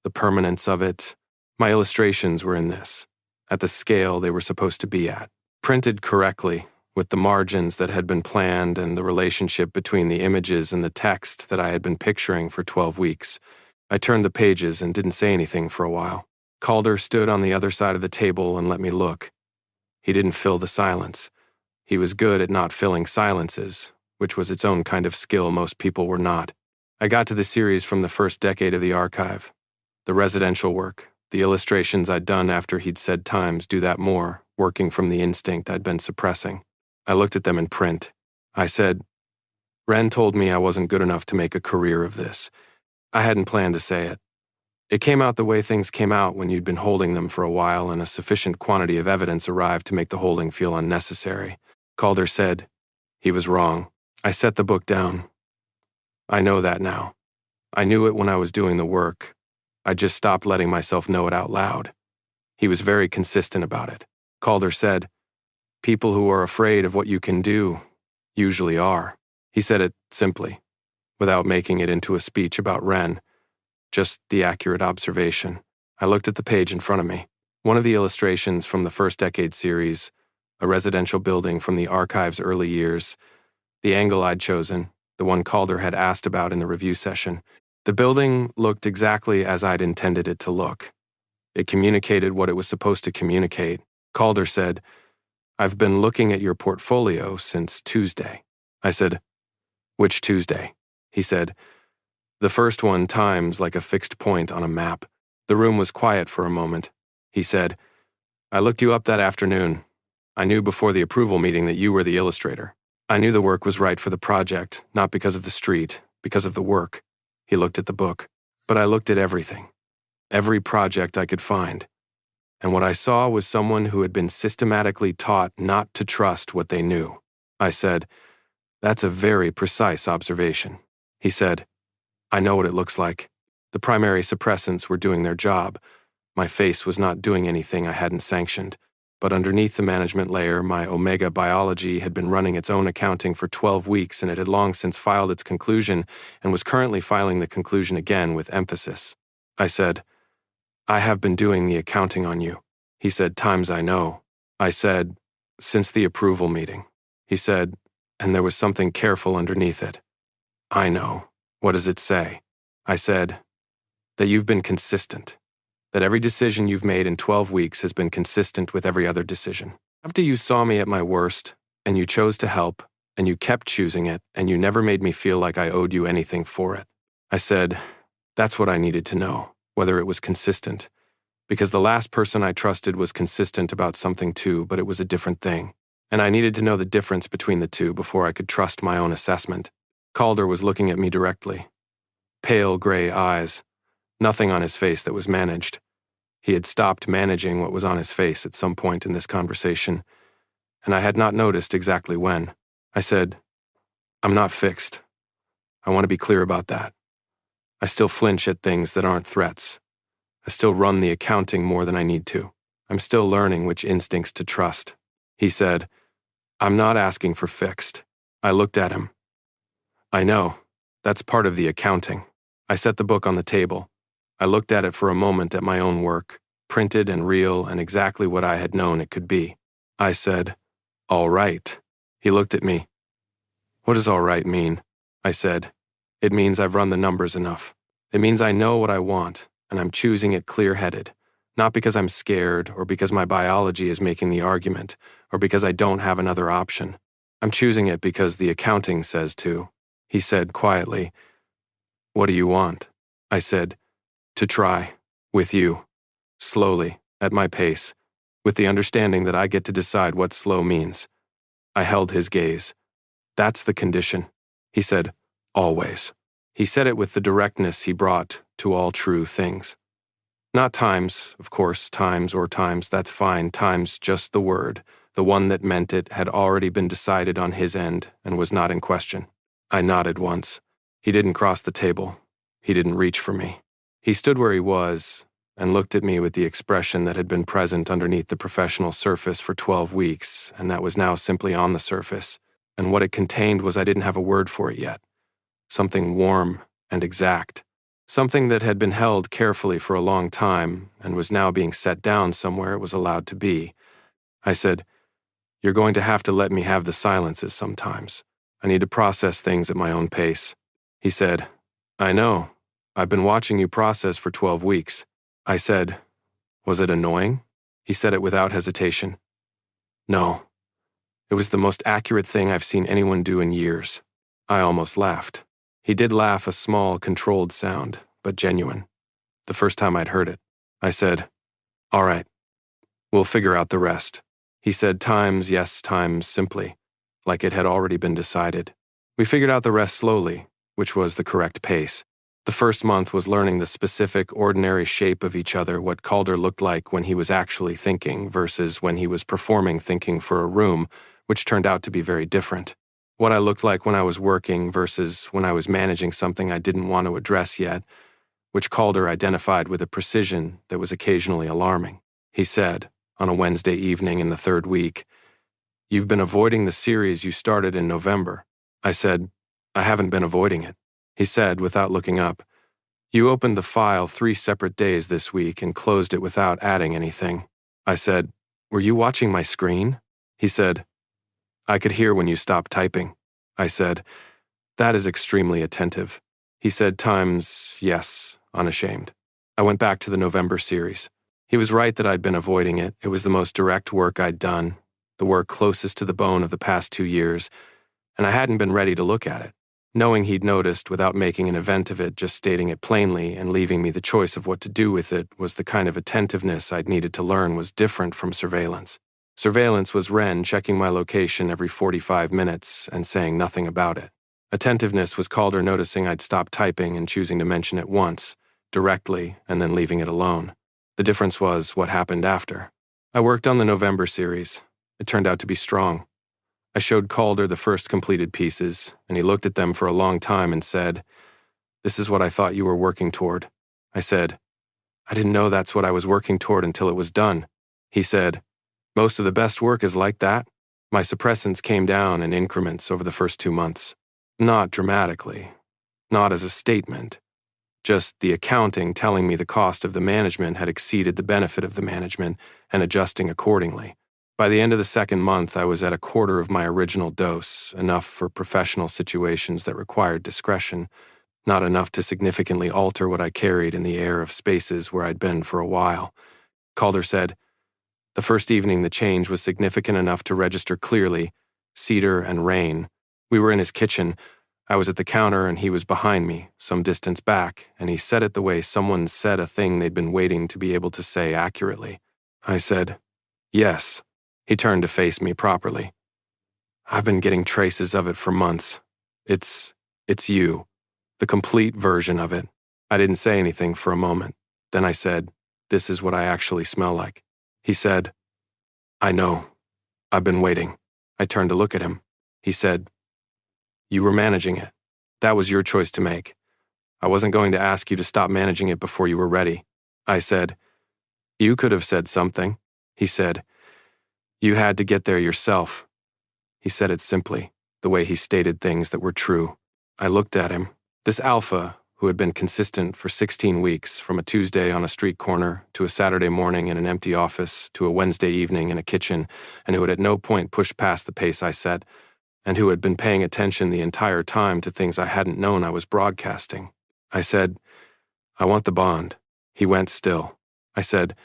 S1: the permanence of it. My illustrations were in this, at the scale they were supposed to be at, printed correctly, with the margins that had been planned and the relationship between the images and the text that I had been picturing for 12 weeks. I turned the pages and didn't say anything for a while. Calder stood on the other side of the table and let me look. He didn't fill the silence. He was good at not filling silences, which was its own kind of skill most people were not. I got to the series from the first decade of the archive. The residential work, the illustrations I'd done after he'd said times do that more, working from the instinct I'd been suppressing. I looked at them in print. I said, "Wren told me I wasn't good enough to make a career of this." I hadn't planned to say it. It came out the way things came out when you'd been holding them for a while and a sufficient quantity of evidence arrived to make the holding feel unnecessary. Calder said, he was wrong. I set the book down. I know that now. I knew it when I was doing the work. I just stopped letting myself know it out loud. He was very consistent about it. Calder said, "People who are afraid of what you can do usually are." He said it simply, without making it into a speech about Wren, just the accurate observation. I looked at the page in front of me. One of the illustrations from the first decade series, a residential building from the archive's early years, the angle I'd chosen, the one Calder had asked about in the review session. The building looked exactly as I'd intended it to look. It communicated what it was supposed to communicate. Calder said, "I've been looking at your portfolio since Tuesday." I said, "Which Tuesday?" He said, "The first one times like a fixed point on a map." The room was quiet for a moment. He said, "I looked you up that afternoon. I knew before the approval meeting that you were the illustrator. I knew the work was right for the project, not because of the street, because of the work." He looked at the book. But I looked at everything. Every project I could find. And what I saw was someone who had been systematically taught not to trust what they knew. I said, "That's a very precise observation." He said, "I know what it looks like. The primary suppressants were doing their job. My face was not doing anything I hadn't sanctioned. But underneath the management layer, my Omega biology had been running its own accounting for 12 weeks, and it had long since filed its conclusion and was currently filing the conclusion again with emphasis." I said, "I have been doing the accounting on you." He said, "Times I know." I said, "Since the approval meeting." He said, "And there was something careful underneath it." "I know. What does it say?" I said, "That you've been consistent. That every decision you've made in 12 weeks has been consistent with every other decision. After you saw me at my worst, and you chose to help, and you kept choosing it, and you never made me feel like I owed you anything for it." I said, "That's what I needed to know, whether it was consistent. Because the last person I trusted was consistent about something too, but it was a different thing. And I needed to know the difference between the two before I could trust my own assessment." Calder was looking at me directly. Pale gray eyes. Nothing on his face that was managed. He had stopped managing what was on his face at some point in this conversation, and I had not noticed exactly when. I said, "I'm not fixed. I want to be clear about that. I still flinch at things that aren't threats. I still run the accounting more than I need to. I'm still learning which instincts to trust." He said, "I'm not asking for fixed." I looked at him. "I know. That's part of the accounting." I set the book on the table. I looked at it for a moment at my own work, printed and real and exactly what I had known it could be. I said, "All right." He looked at me. "What does all right mean?" I said, "It means I've run the numbers enough. It means I know what I want, and I'm choosing it clear-headed, not because I'm scared or because my biology is making the argument or because I don't have another option. I'm choosing it because the accounting says to." He said quietly, "What do you want?" I said, "To try, with you, slowly, at my pace, with the understanding that I get to decide what slow means." I held his gaze. "That's the condition." He said, "Always." He said it with the directness he brought to all true things. Not times, of course, times or times, that's fine, times just the word, the one that meant it had already been decided on his end and was not in question. I nodded once. He didn't cross the table. He didn't reach for me. He stood where he was and looked at me with the expression that had been present underneath the professional surface for 12 weeks, and that was now simply on the surface. And what it contained was I didn't have a word for it yet. Something warm and exact. Something that had been held carefully for a long time and was now being set down somewhere it was allowed to be. I said, "You're going to have to let me have the silences sometimes. I need to process things at my own pace." He said, "I know. I've been watching you process for 12 weeks. I said, "Was it annoying?" He said it without hesitation. "No. It was the most accurate thing I've seen anyone do in years." I almost laughed. He did laugh, a small, controlled sound, but genuine. The first time I'd heard it. I said, "All right. We'll figure out the rest." He said times, yes, times simply, like it had already been decided. We figured out the rest slowly, which was the correct pace. The first month was learning the specific, ordinary shape of each other, what Calder looked like when he was actually thinking versus when he was performing thinking for a room, which turned out to be very different. What I looked like when I was working versus when I was managing something I didn't want to address yet, which Calder identified with a precision that was occasionally alarming. He said, on a Wednesday evening in the third week, "You've been avoiding the series you started in November." I said, "I haven't been avoiding it." He said, without looking up, "You opened the file 3 separate days this week and closed it without adding anything." I said, "Were you watching my screen?" He said, "I could hear when you stopped typing." I said, "That is extremely attentive." He said times, yes, unashamed. I went back to the November series. He was right that I'd been avoiding it. It was the most direct work I'd done, the work closest to the bone of the past 2 years, and I hadn't been ready to look at it. Knowing he'd noticed without making an event of it, just stating it plainly and leaving me the choice of what to do with it was the kind of attentiveness I'd needed to learn was different from surveillance. Surveillance was Ren checking my location every 45 minutes and saying nothing about it. Attentiveness was Calder noticing I'd stopped typing and choosing to mention it once, directly, and then leaving it alone. The difference was what happened after. I worked on the November series. It turned out to be strong. I showed Calder the first completed pieces, and he looked at them for a long time and said, "This is what I thought you were working toward." I said, "I didn't know that's what I was working toward until it was done." He said, "Most of the best work is like that." My suppressants came down in increments over the first 2 months. Not dramatically, not as a statement, just the accounting telling me the cost of the management had exceeded the benefit of the management and adjusting accordingly. By the end of the second month, I was at a quarter of my original dose, enough for professional situations that required discretion, not enough to significantly alter what I carried in the air of spaces where I'd been for a while. Calder said, "The first evening the change was significant enough to register clearly, cedar and rain. We were in his kitchen. I was at the counter and he was behind me, some distance back, and he said it the way someone said a thing they'd been waiting to be able to say accurately. I said, 'Yes.' He turned to face me properly. 'I've been getting traces of it for months. It's you. The complete version of it.' I didn't say anything for a moment. Then I said, 'This is what I actually smell like.' He said, 'I know. I've been waiting.' I turned to look at him. He said, 'You were managing it. That was your choice to make. I wasn't going to ask you to stop managing it before you were ready.' I said, 'You could have said something.' He said, 'You had to get there yourself.' He said it simply, the way he stated things that were true. I looked at him. This alpha, who had been consistent for 16 weeks, from a Tuesday on a street corner to a Saturday morning in an empty office to a Wednesday evening in a kitchen, and who had at no point pushed past the pace I set, and who had been paying attention the entire time to things I hadn't known I was broadcasting. I said, 'I want the bond.' He went still. I said,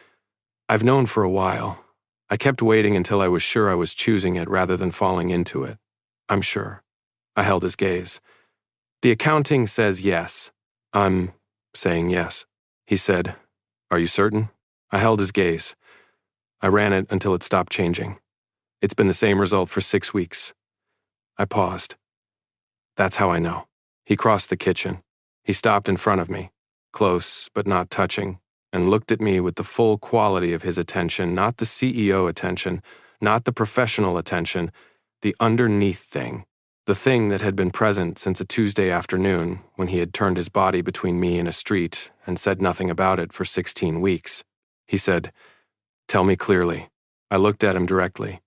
S1: 'I've known for a while. I kept waiting until I was sure I was choosing it rather than falling into it. I'm sure.' I held his gaze. 'The accounting says yes.' 'I'm saying yes.' He said, 'Are you certain?' I held his gaze. I ran it until it stopped changing. It's been the same result for 6 weeks. I paused. 'That's how I know.' He crossed the kitchen. He stopped in front of me, close but not touching, and looked at me with the full quality of his attention, not the CEO attention, not the professional attention, the underneath thing, the thing that had been present since a Tuesday afternoon when he had turned his body between me and a street and said nothing about it for 16 weeks. He said, 'Tell me clearly.' I looked at him directly.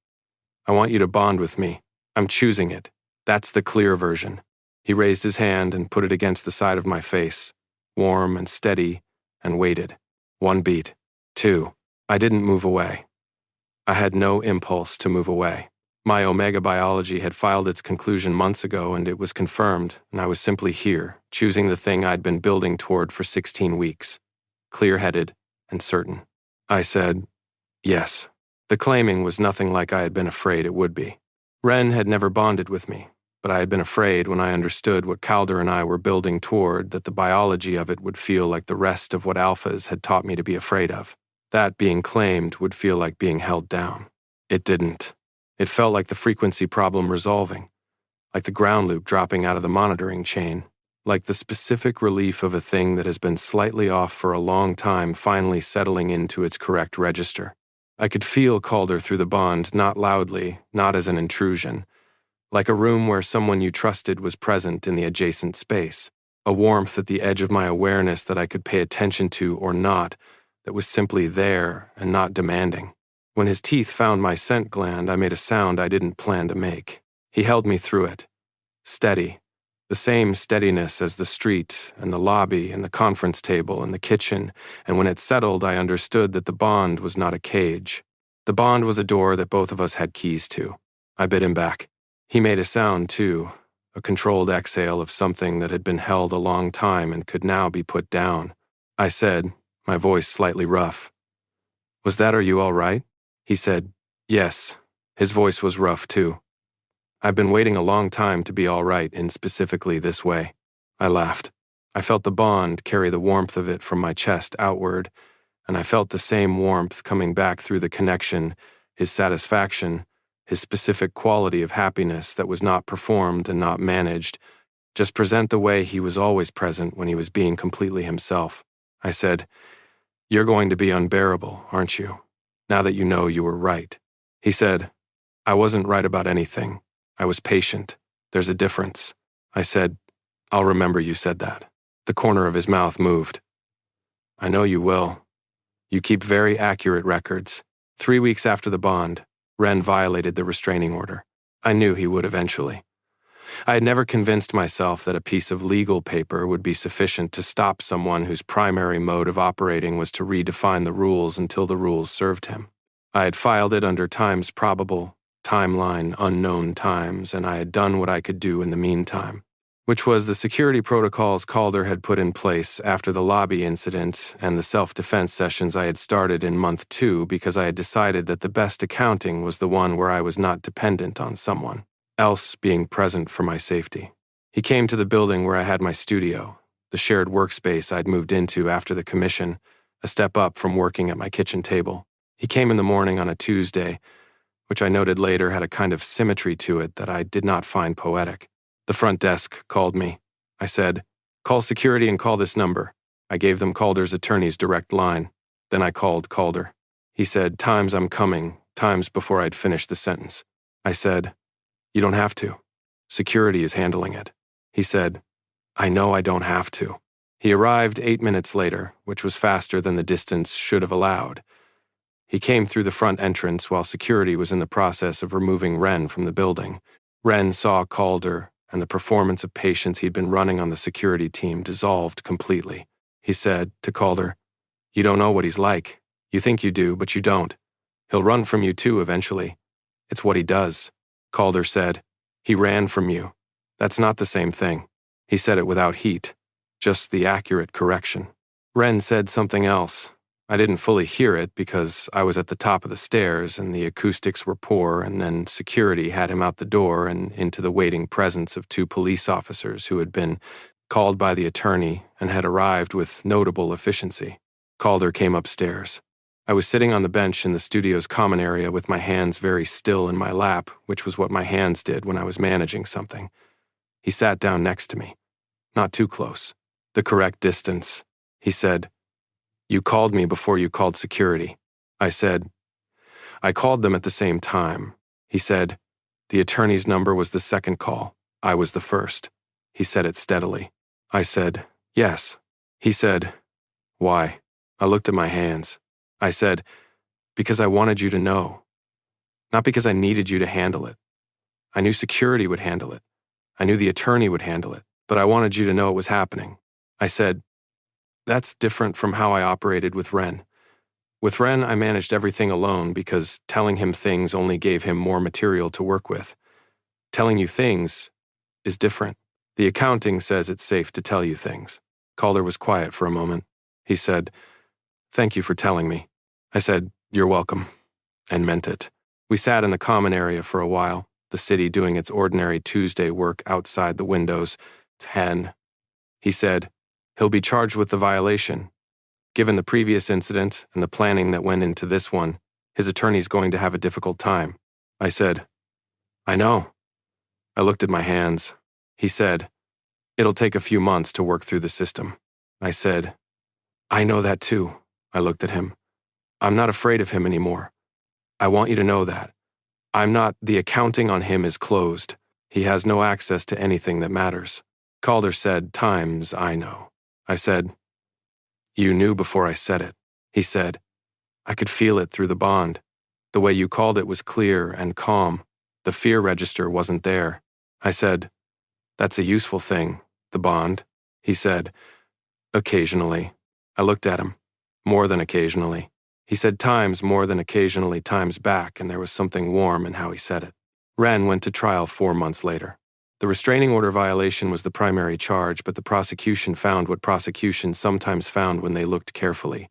S1: 'I want you to bond with me. I'm choosing it. That's the clear version.' He raised his hand and put it against the side of my face, warm and steady, and waited. 1 beat. 2. I didn't move away. I had no impulse to move away. My Omega biology had filed its conclusion months ago, and it was confirmed, and I was simply here, choosing the thing I'd been building toward for 16 weeks, clear-headed and certain. I said, 'Yes.' The claiming was nothing like I had been afraid it would be. Ren had never bonded with me, but I had been afraid when I understood what Calder and I were building toward that the biology of it would feel like the rest of what alphas had taught me to be afraid of. That being claimed would feel like being held down. It didn't. It felt like the frequency problem resolving, like the ground loop dropping out of the monitoring chain, like the specific relief of a thing that has been slightly off for a long time finally settling into its correct register. I could feel Calder through the bond, not loudly, not as an intrusion, like a room where someone you trusted was present in the adjacent space, a warmth at the edge of my awareness that I could pay attention to or not, that was simply there and not demanding. When his teeth found my scent gland, I made a sound I didn't plan to make. He held me through it. Steady. The same steadiness as the street and the lobby and the conference table and the kitchen, and when it settled, I understood that the bond was not a cage. The bond was a door that both of us had keys to. I bid him back. He made a sound, too, a controlled exhale of something that had been held a long time and could now be put down. I said, my voice slightly rough, "Was that, are you all right?" He said, "Yes." His voice was rough, too. "I've been waiting a long time to be all right in specifically this way." I laughed. I felt the bond carry the warmth of it from my chest outward, and I felt the same warmth coming back through the connection, his satisfaction, his specific quality of happiness that was not performed and not managed, Just present the way he was always present when he was being completely himself. I said, "You're going to be unbearable, aren't you? Now that you know you were right." He said, "I wasn't right about anything. I was patient. There's a difference." I said, "I'll remember you said that." The corner of his mouth moved. "I know you will. You keep very accurate records." 3 weeks after the bond, Wren violated the restraining order. I knew he would eventually. I had never convinced myself that a piece of legal paper would be sufficient to stop someone whose primary mode of operating was to redefine the rules until the rules served him. I had filed it under times probable, timeline unknown times, and I had done what I could do in the meantime, which was the security protocols Calder had put in place after the lobby incident and the self-defense sessions I had started in month 2 because I had decided that the best accounting was the one where I was not dependent on someone else being present for my safety. He came to the building where I had my studio, the shared workspace I'd moved into after the commission, a step up from working at my kitchen table. He came in the morning on a Tuesday, which I noted later had a kind of symmetry to it that I did not find poetic. The front desk called me. I said, "Call security and call this number." I gave them Calder's attorney's direct line. Then I called Calder. He said, "Times I'm coming," times before I'd finished the sentence. I said, "You don't have to. Security is handling it." He said, "I know I don't have to." He arrived 8 minutes later, which was faster than the distance should have allowed. He came through the front entrance while security was in the process of removing Wren from the building. Wren saw Calder, and the performance of patience he'd been running on the security team dissolved completely. He said to Calder, "You don't know what he's like. You think you do, but you don't. He'll run from you too eventually. It's what he does." Calder said, "He ran from you. That's not the same thing." He said it without heat, just the accurate correction. Wren said something else. I didn't fully hear it because I was at the top of the stairs and the acoustics were poor, and then security had him out the door and into the waiting presence of 2 police officers who had been called by the attorney and had arrived with notable efficiency. Calder came upstairs. I was sitting on the bench in the studio's common area with my hands very still in my lap, which was what my hands did when I was managing something. He sat down next to me. Not too close. The correct distance. He said, "You called me before you called security." I said, "I called them at the same time." He said, "The attorney's number was the second call. I was the first." He said it steadily. I said, "Yes." He said, "Why?" I looked at my hands. I said, "Because I wanted you to know. Not because I needed you to handle it. I knew security would handle it. I knew the attorney would handle it, but I wanted you to know it was happening." I said, "That's different from how I operated with Wren. With Wren, I managed everything alone because telling him things only gave him more material to work with. Telling you things is different. The accounting says it's safe to tell you things." Calder was quiet for a moment. He said, "Thank you for telling me." I said, "You're welcome," and meant it. We sat in the common area for a while, the city doing its ordinary Tuesday work outside the windows. 10. He said, "He'll be charged with the violation. Given the previous incident and the planning that went into this one, his attorney's going to have a difficult time." I said, "I know." I looked at my hands. He said, "It'll take a few months to work through the system." I said, "I know that too." I looked at him. "I'm not afraid of him anymore. I want you to know that. I'm not, the accounting on him is closed. He has no access to anything that matters." Calder said, "Times I know." I said, "You knew before I said it." He said, "I could feel it through the bond. The way you called it was clear and calm. The fear register wasn't there." I said, "That's a useful thing, the bond." He said, "Occasionally." I looked at him. "More than occasionally." He said times more than occasionally times back, and there was something warm in how he said it. Wren went to trial 4 months later. The restraining order violation was the primary charge, but the prosecution found what prosecutions sometimes found when they looked carefully: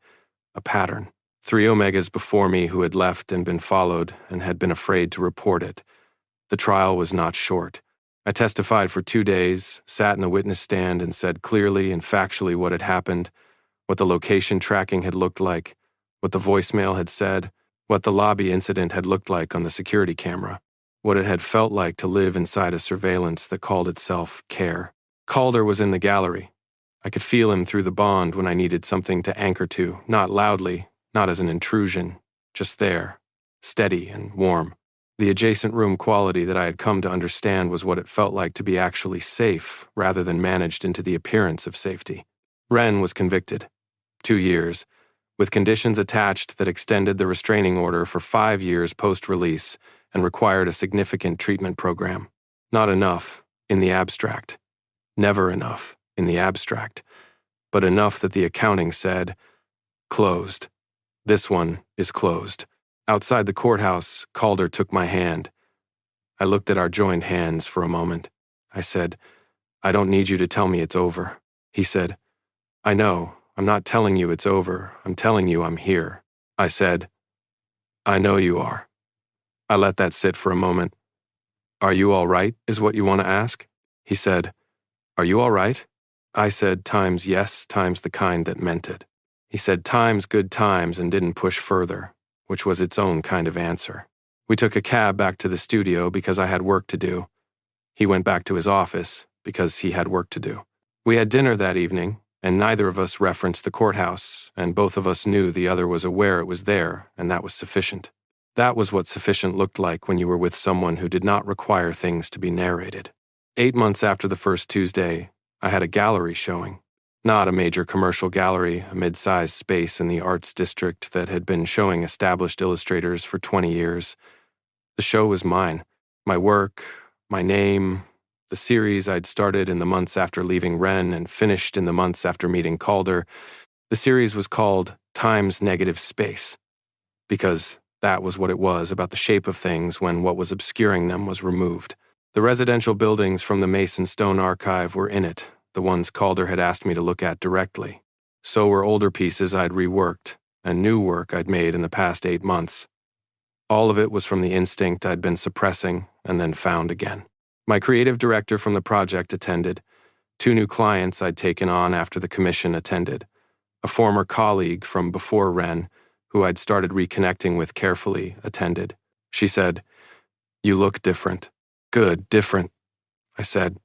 S1: a pattern. 3 Omegas before me who had left and been followed and had been afraid to report it. The trial was not short. I testified for 2 days, sat in the witness stand and said clearly and factually what had happened, what the location tracking had looked like, what the voicemail had said, what the lobby incident had looked like on the security camera, what it had felt like to live inside a surveillance that called itself care. Calder was in the gallery. I could feel him through the bond when I needed something to anchor to, not loudly, not as an intrusion, just there, steady and warm. The adjacent room quality that I had come to understand was what it felt like to be actually safe, rather than managed into the appearance of safety. Wren was convicted. 2 years, with conditions attached that extended the restraining order for 5 years post-release and required a significant treatment program. Not enough, in the abstract. Never enough, in the abstract. But enough that the accounting said, closed. This one is closed. Outside the courthouse, Calder took my hand. I looked at our joined hands for a moment. I said, I don't need you to tell me it's over. He said, I know. I'm not telling you it's over. I'm telling you I'm here. I said, I know you are. I let that sit for a moment. Are you all right, is what you want to ask? He said, Are you all right? I said times yes, times the kind that meant it. He said times good times and didn't push further, which was its own kind of answer. We took a cab back to the studio because I had work to do. He went back to his office because he had work to do. We had dinner that evening, and neither of us referenced the courthouse, and both of us knew the other was aware it was there, and that was sufficient. That was what sufficient looked like when you were with someone who did not require things to be narrated. 8 months after the first Tuesday, I had a gallery showing. Not a major commercial gallery, a mid-sized space in the arts district that had been showing established illustrators for 20 years. The show was mine. My work, my name, the series I'd started in the months after leaving Wren and finished in the months after meeting Calder. The series was called Times Negative Space, because that was what it was about the shape of things when what was obscuring them was removed. The residential buildings from the Mason Stone Archive were in it, the ones Calder had asked me to look at directly. So were older pieces I'd reworked, and new work I'd made in the past 8 months. All of it was from the instinct I'd been suppressing and then found again. My creative director from the project attended. 2 new clients I'd taken on after the commission attended. A former colleague from before Wren, who I'd started reconnecting with carefully, attended. She said, You look different. Good, different. I said,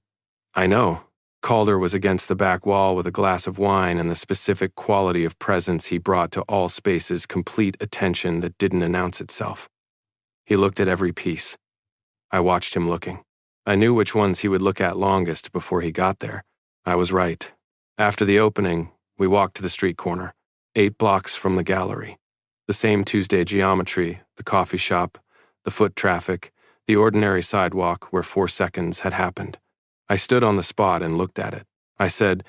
S1: I know. Calder was against the back wall with a glass of wine, and the specific quality of presence he brought to all spaces complete attention that didn't announce itself. He looked at every piece. I watched him looking. I knew which ones he would look at longest before he got there. I was right. After the opening, we walked to the street corner, 8 blocks from the gallery. The same Tuesday geometry, the coffee shop, the foot traffic, the ordinary sidewalk where 4 seconds had happened. I stood on the spot and looked at it. I said,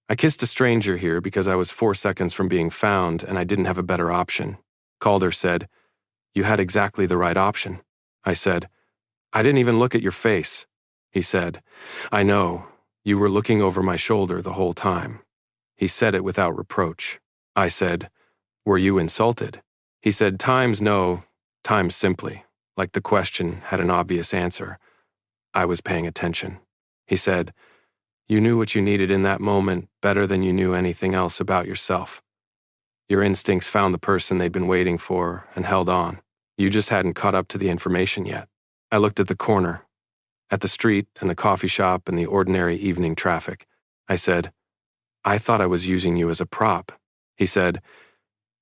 S1: I kissed a stranger here because I was 4 seconds from being found and I didn't have a better option. Calder said, You had exactly the right option. I said, I didn't even look at your face. He said, I know. You were looking over my shoulder the whole time. He said it without reproach. I said, Were you insulted? He said, Times no, times simply, like the question had an obvious answer. I was paying attention. He said, You knew what you needed in that moment better than you knew anything else about yourself. Your instincts found the person they'd been waiting for and held on. You just hadn't caught up to the information yet. I looked at the corner, at the street and the coffee shop and the ordinary evening traffic. I said, I thought I was using you as a prop. He said,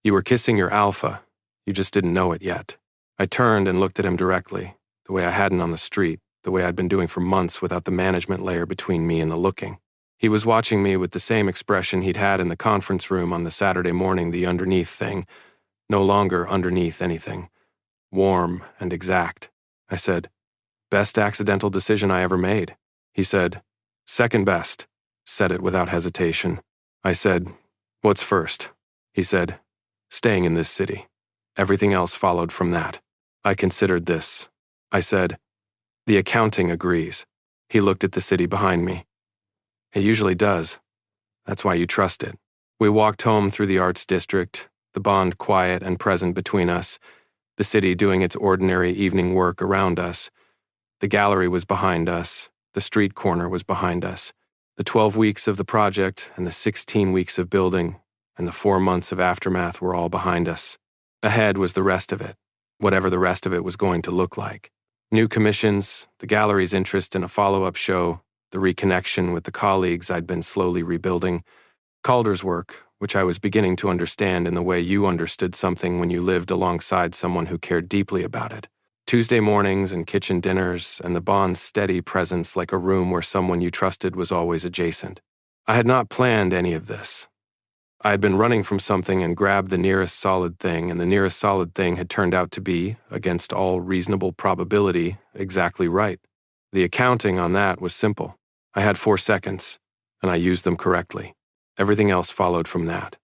S1: You were kissing your alpha. You just didn't know it yet. I turned and looked at him directly, the way I hadn't on the street, the way I'd been doing for months without the management layer between me and the looking. He was watching me with the same expression he'd had in the conference room on the Saturday morning, the underneath thing, no longer underneath anything. Warm and exact. I said, Best accidental decision I ever made. He said, Second best. Said it without hesitation. I said, What's first? He said, Staying in this city. Everything else followed from that. I considered this. I said, The accounting agrees. He looked at the city behind me. It usually does. That's why you trust it. We walked home through the arts district, the bond quiet and present between us, the city doing its ordinary evening work around us. The gallery was behind us. The street corner was behind us. The 12 weeks of the project and the 16 weeks of building and the 4 months of aftermath were all behind us. Ahead was the rest of it, whatever the rest of it was going to look like. New commissions, the gallery's interest in a follow-up show, the reconnection with the colleagues I'd been slowly rebuilding, Calder's work, which I was beginning to understand in the way you understood something when you lived alongside someone who cared deeply about it. Tuesday mornings and kitchen dinners, and the bond's steady presence like a room where someone you trusted was always adjacent. I had not planned any of this. I had been running from something and grabbed the nearest solid thing, and the nearest solid thing had turned out to be, against all reasonable probability, exactly right. The accounting on that was simple. I had 4 seconds, and I used them correctly. Everything else followed from that.